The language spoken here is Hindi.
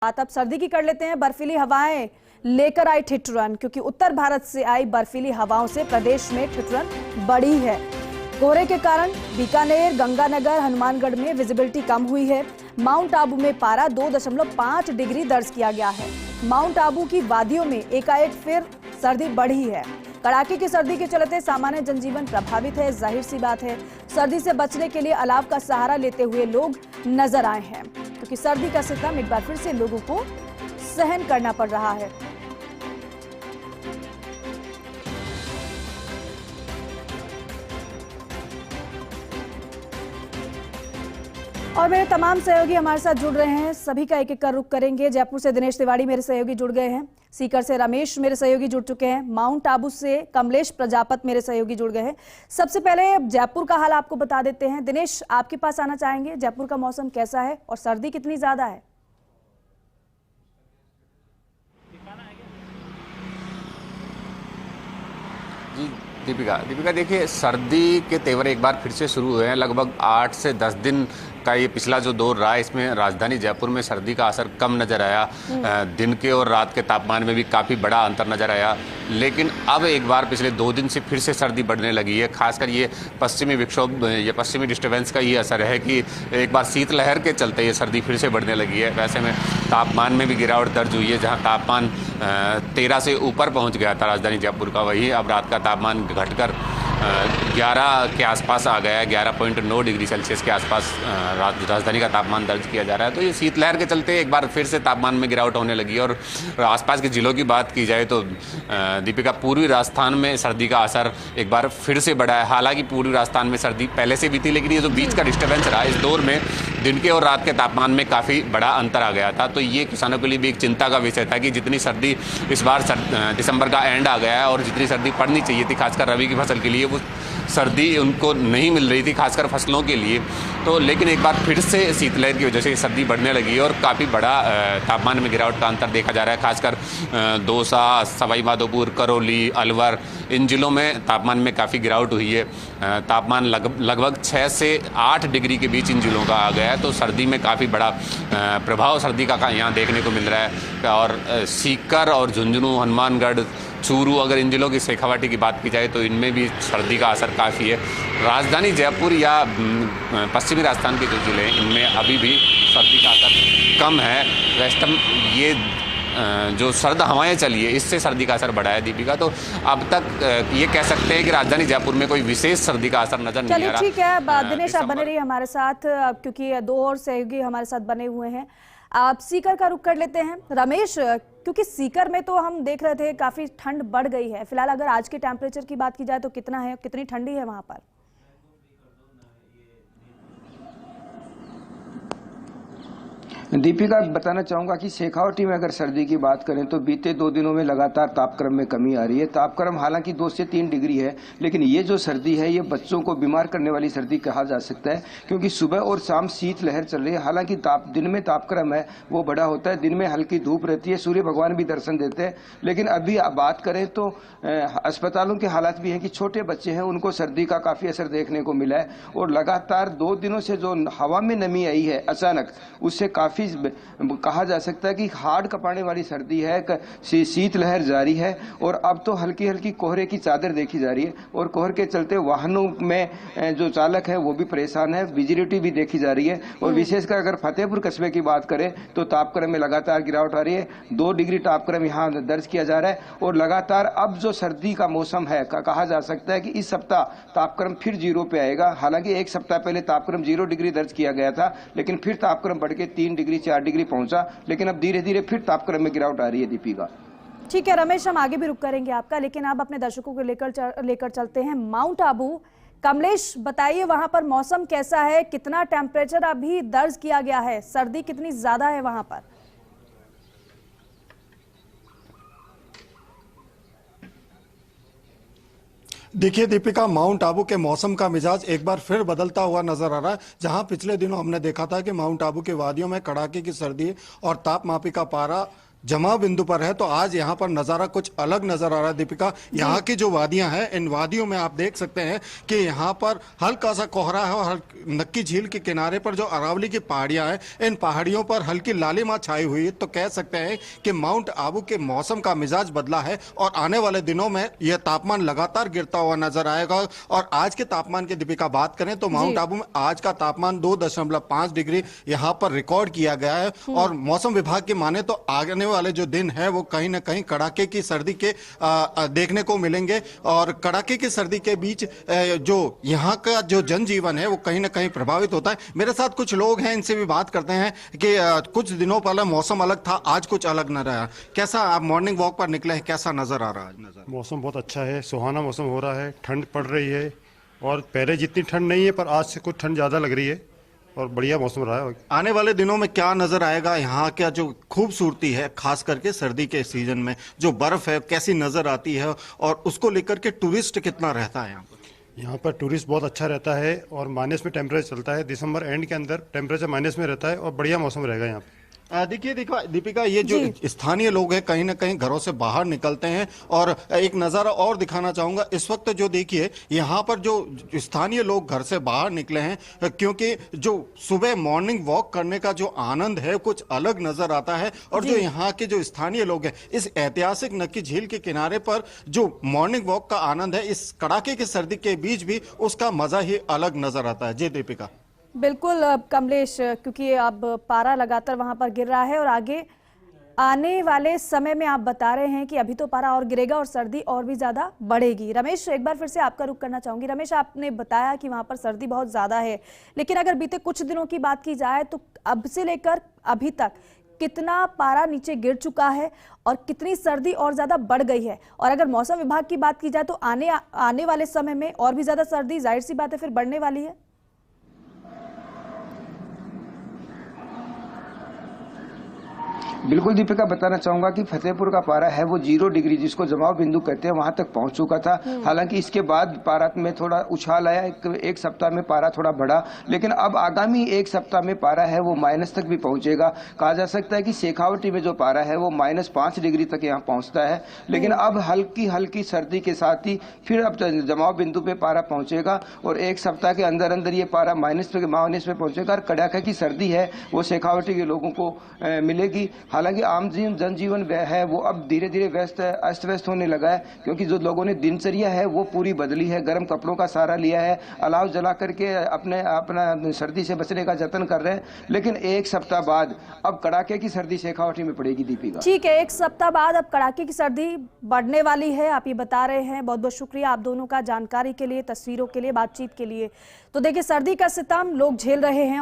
बात अब सर्दी की कर लेते हैं। बर्फीली हवाएं लेकर आई ठिठुरन, क्योंकि उत्तर भारत से आई बर्फीली हवाओं से प्रदेश में ठिठुरन बढ़ी है। कोहरे के कारण बीकानेर, गंगानगर, हनुमानगढ़ में विजिबिलिटी कम हुई है। माउंट आबू में पारा 2.5 डिग्री दर्ज किया गया है। माउंट आबू की वादियों में एकाएक फिर सर्दी बढ़ी है। कड़ाके की सर्दी के चलते सामान्य जनजीवन प्रभावित है। जाहिर सी बात है, सर्दी से बचने के लिए अलाव का सहारा लेते हुए लोग नजर आए हैं, क्योंकि सर्दी का सितम एक बार फिर से लोगों को सहन करना पड़ रहा है। और मेरे तमाम सहयोगी हमारे साथ जुड़ रहे हैं, सभी का एक एक कर रुख करेंगे। जयपुर से दिनेश तिवारी मेरे सहयोगी जुड़ गए हैं, सीकर से रमेश मेरे सहयोगी जुड़ चुके हैं, माउंट आबू से कमलेश प्रजापत मेरे सहयोगी जुड़ गए हैं। सबसे पहले जयपुर का हाल आपको बता देते हैं। दिनेश, आपके पास आना चाहेंगे, जयपुर का मौसम कैसा है और सर्दी कितनी ज्यादा है? जी दीपिका देखिए, सर्दी के तेवर एक बार फिर से शुरू हुए हैं। लगभग 8 से 10 दिन का ये पिछला जो दौर रहा है, इसमें राजधानी जयपुर में सर्दी का असर कम नजर आया। दिन के और रात के तापमान में भी काफ़ी बड़ा अंतर नजर आया, लेकिन अब एक बार पिछले 2 दिन से फिर से सर्दी बढ़ने लगी है। खासकर ये पश्चिमी विक्षोभ, ये पश्चिमी डिस्टर्बेंस का ये असर है कि एक बार शीतलहर के चलते ये सर्दी फिर से बढ़ने लगी है। वैसे में तापमान में भी गिरावट दर्ज हुई है, जहाँ तापमान 13 से ऊपर पहुँच गया था राजधानी जयपुर का, वही अब रात का तापमान घटकर 11 के आसपास आ गया है। 11.9 डिग्री सेल्सियस के आसपास राजधानी का तापमान दर्ज किया जा रहा है। तो ये शीतलहर के चलते एक बार फिर से तापमान में गिरावट होने लगी है। और आसपास के जिलों की बात की जाए तो दीपिका, पूर्वी राजस्थान में सर्दी का असर एक बार फिर से बढ़ा है। हालांकि पूर्वी राजस्थान में सर्दी पहले से भी थी, लेकिन ये जो बीच का डिस्टर्बेंस रहा, इस दौर में दिन के और रात के तापमान में काफ़ी बड़ा अंतर आ गया था। तो ये किसानों के लिए भी एक चिंता का विषय था कि जितनी सर्दी इस बार दिसंबर का एंड आ गया है और जितनी सर्दी पड़नी चाहिए थी खासकर रबी की फसल के लिए, वो सर्दी उनको नहीं मिल रही थी, खासकर फसलों के लिए। तो लेकिन एक बार फिर से शीतलहर की वजह से सर्दी बढ़ने लगी है और काफ़ी बड़ा तापमान में गिरावट का अंतर देखा जा रहा है। खासकर दौसा, सवाई माधोपुर, करौली, अलवर, इन जिलों में तापमान में काफ़ी गिरावट हुई है। तापमान लगभग 6 से 8 डिग्री के बीच इन जिलों का आ गया है। तो सर्दी में काफ़ी बड़ा प्रभाव सर्दी का यहाँ देखने को मिल रहा है। और सीकर और झुंझुनू, हनुमानगढ़, चूरू, अगर इन जिलों की शेखावाटी की बात की जाए तो इनमें भी सर्दी का असर काफ़ी है। राजधानी जयपुर या पश्चिमी राजस्थान के जो जिले हैं, इनमें अभी भी सर्दी का असर कम है। वेस्टर्न ये जो सर्द हवाएं चली है, इससे सर्दी का असर बढ़ा है दीपिका। तो अब तक ये कह सकते हैं कि राजधानी जयपुर में कोई विशेष सर्दी का असर नजर नहीं आ रहा। ठीक है दिनेश, आप बने रहिए हमारे साथ, क्योंकि 2 और सहयोगी हमारे साथ बने हुए हैं। आप सीकर का रुख कर लेते हैं। रमेश, क्योंकि सीकर में तो हम देख रहे थे काफी ठंड बढ़ गई है। फिलहाल अगर आज के टेम्परेचर की बात की जाए तो कितना है, कितनी ठंडी है वहां पर? दीपिका, बताना चाहूंगा कि शेखावाटी में अगर सर्दी की बात करें तो बीते 2 दिनों में लगातार तापक्रम में कमी आ रही है। तापक्रम हालांकि 2 से 3 डिग्री है, लेकिन ये जो सर्दी है ये बच्चों को बीमार करने वाली सर्दी कहा जा सकता है, क्योंकि सुबह और शाम शीतलहर चल रही है। हालांकि दिन में तापक्रम है वो बड़ा होता है, दिन में हल्की धूप रहती है, सूर्य भगवान भी दर्शन देते हैं। लेकिन अभी बात करें तो अस्पतालों के हालात भी हैं कि छोटे बच्चे हैं, उनको सर्दी का काफी असर देखने को मिला है। और लगातार 2 दिनों से जो हवा में नमी आई है अचानक, उससे काफी कहा जा सकता है कि हाड़ कपाने वाली सर्दी है। शीतलहर जारी है और अब तो हल्की हल्की कोहरे की चादर देखी जा रही है। और कोहरे के चलते वाहनों में जो चालक है वो भी परेशान है, विजिबिलिटी भी देखी जा रही है। और विशेषकर अगर फतेहपुर कस्बे की बात करें तो तापक्रम में लगातार गिरावट आ रही है। 2 डिग्री तापक्रम यहाँ दर्ज किया जा रहा है। और लगातार अब जो सर्दी का मौसम है, कहा जा सकता है कि इस सप्ताह तापक्रम फिर 0 पे आएगा। हालांकि 1 सप्ताह पहले तापक्रम 0 डिग्री दर्ज किया गया था, लेकिन फिर तापक्रम बढ़ के 3 डिग्री 4 डिग्री पहुंचा। लेकिन अब धीरे धीरे फिर तापक्रम में गिरावट आ रही है दीपिका। ठीक है रमेश, हम आगे भी रुक करेंगे आपका, लेकिन आप अपने दर्शकों को लेकर चलते हैं माउंट आबू। कमलेश, बताइए वहां पर मौसम कैसा है, कितना टेम्परेचर अभी दर्ज किया गया है, सर्दी कितनी ज्यादा है वहां पर? देखिए दीपिका, माउंट आबू के मौसम का मिजाज एक बार फिर बदलता हुआ नजर आ रहा है। जहां पिछले दिनों हमने देखा था कि माउंट आबू के वादियों में कड़ाके की सर्दी और तापमापी का पारा जमाव बिंदु पर है, तो आज यहाँ पर नजारा कुछ अलग नजर आ रहा है। दीपिका, यहाँ की जो वादियां हैं, इन वादियों में आप देख सकते हैं कि यहाँ पर हल्का सा कोहरा है और नक्की झील के किनारे पर जो अरावली की पहाड़ियां हैं, इन पहाड़ियों पर हल्की लालिमा छाई हुई है। तो कह सकते हैं कि माउंट आबू के मौसम का मिजाज बदला है और आने वाले दिनों में यह तापमान लगातार गिरता हुआ नजर आएगा। और आज के तापमान की दीपिका बात करें तो माउंट आबू में आज का तापमान 2.5 डिग्री यहाँ पर रिकॉर्ड किया गया है। और मौसम विभाग की माने तो आने वाले जो दिन है वो कहीं ना कहीं कड़ाके की सर्दी के देखने को मिलेंगे। और कड़ाके की सर्दी के बीच जो यहाँ का जो जनजीवन है वो कहीं ना कहीं प्रभावित होता है। मेरे साथ कुछ लोग हैं, इनसे भी बात करते हैं कि कुछ दिनों पहले मौसम अलग था, आज कुछ अलग न रहा। कैसा आप मॉर्निंग वॉक पर निकले हैं, कैसा नजर आ रहा है? मौसम बहुत अच्छा है, सुहाना मौसम हो रहा है, ठंड पड़ रही है और पहले जितनी ठंड नहीं है पर आज से कुछ ठंड ज़्यादा लग रही है और बढ़िया मौसम रहा है। आने वाले दिनों में क्या नजर आएगा? यहाँ क्या जो खूबसूरती है, खास करके सर्दी के सीजन में जो बर्फ है कैसी नजर आती है और उसको लेकर के टूरिस्ट कितना रहता है यहाँ पर? यहाँ पर टूरिस्ट बहुत अच्छा रहता है और माइनस में टेम्परेचर चलता है। दिसंबर एंड के अंदर टेम्परेचर माइनस में रहता है और बढ़िया मौसम रहेगा यहाँ पर। देखिए दीपिका, ये जो स्थानीय लोग हैं कहीं ना कहीं घरों से बाहर निकलते हैं। और एक नज़ारा और दिखाना चाहूंगा इस वक्त, जो देखिए यहाँ पर जो स्थानीय लोग घर से बाहर निकले हैं, क्योंकि जो सुबह मॉर्निंग वॉक करने का जो आनंद है कुछ अलग नजर आता है। और जो यहाँ के जो स्थानीय लोग हैं, इस ऐतिहासिक नक्की झील के किनारे पर जो मॉर्निंग वॉक का आनंद है, इस कड़ाके की सर्दी के बीच भी उसका मजा ही अलग नजर आता है। जी दीपिका। बिल्कुल कमलेश, क्योंकि अब पारा लगातार वहां पर गिर रहा है और आगे आने वाले समय में आप बता रहे हैं कि अभी तो पारा और गिरेगा और सर्दी और भी ज्यादा बढ़ेगी। रमेश, एक बार फिर से आपका रुख करना चाहूंगी। रमेश, आपने बताया कि वहां पर सर्दी बहुत ज्यादा है, लेकिन अगर बीते कुछ दिनों की बात की जाए तो अब से लेकर अभी तक कितना पारा नीचे गिर चुका है और कितनी सर्दी और ज्यादा बढ़ गई है? और अगर मौसम विभाग की बात की जाए तो आने वाले समय में और भी ज्यादा सर्दी जाहिर सी बात है फिर बढ़ने वाली है। बिल्कुल दीपिका, बताना चाहूंगा कि फतेहपुर का पारा है वो 0 डिग्री, जिसको जमाव बिंदु कहते हैं, वहां तक पहुंच चुका था। हालांकि इसके बाद पारा में थोड़ा उछाल आया, एक सप्ताह में पारा थोड़ा बढ़ा, लेकिन अब आगामी एक सप्ताह में पारा है वो माइनस तक भी पहुंचेगा। कहा जा सकता है कि शेखावटी में जो पारा है वो -5 डिग्री तक यहाँ पहुंचता है। लेकिन अब हल्की हल्की सर्दी के साथ ही फिर अब जमाव बिंदु पे पारा पहुंचेगा और एक सप्ताह के अंदर अंदर ये पारा माइनस पे पहुंचेगा और कड़ाके की सर्दी है वो शेखावटी के लोगों को मिलेगी। हालांकि आम जनजीवन है वो अब धीरे धीरे अस्त व्यस्त होने लगा है, क्योंकि जो लोगों ने दिनचर्या है वो पूरी बदली है, गर्म कपड़ों का सहारा लिया है, अलाव जला करके अपना सर्दी से बचने का जतन कर रहे हैं। लेकिन एक सप्ताह बाद अब कड़ाके की सर्दी शेखावटी में पड़ेगी। दीपिका, ठीक है, एक सप्ताह बाद अब कड़ाके की सर्दी बढ़ने वाली है, आप ये बता रहे हैं। बहुत बहुत शुक्रिया आप दोनों का जानकारी के लिए, तस्वीरों के लिए, बातचीत के लिए। तो देखिए, सर्दी का सितम लोग झेल रहे हैं।